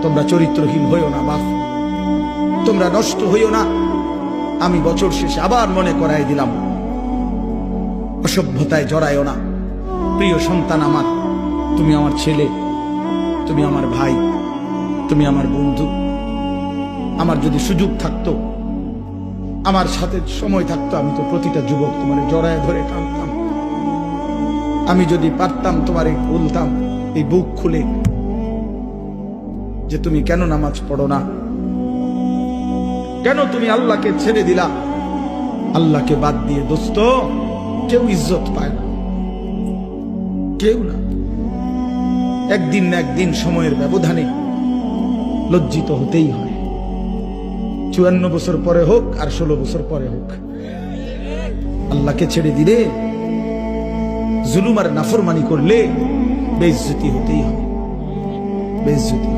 তোমরা চরিত্রহীন হইও না বাপ, তোমরা নষ্ট হইও না। আমি বছর শেষে আবার মনে করাই দিলাম, অসভ্যতায় জড়ায়ও না। প্রিয় সন্তান আমার, তুমি আমার ছেলে, তুমি আমার ভাই, তুমি আমার বন্ধু। আমার যদি সুযোগ থাকতো, আমার সাথে সময় থাকতো, আমি তো প্রতিটা যুবক তোমার জড়ায় ধরে টানতাম। আমি যদি পারতাম তোমারে বলতাম এই বুক খুলে যে তুমি কেন নামাজ পড়ো না, কেন তুমি আল্লাহকে ছেড়ে দিলা। আল্লাহকে বাদ দিয়ে দোস্ত কেউ ইজ্জত পায় না, কেউ না। একদিন না একদিন সময়ের ব্যবধানে লজ্জিত হতেই হয়। 54 বছর পরে হোক আর 16 বছর পরে হোক, আল্লাহকে ছেড়ে দিলে, জুলুম আর নাফরমানি করলে বেইজ্জতি হতেই হবে, বেইজ্জতি।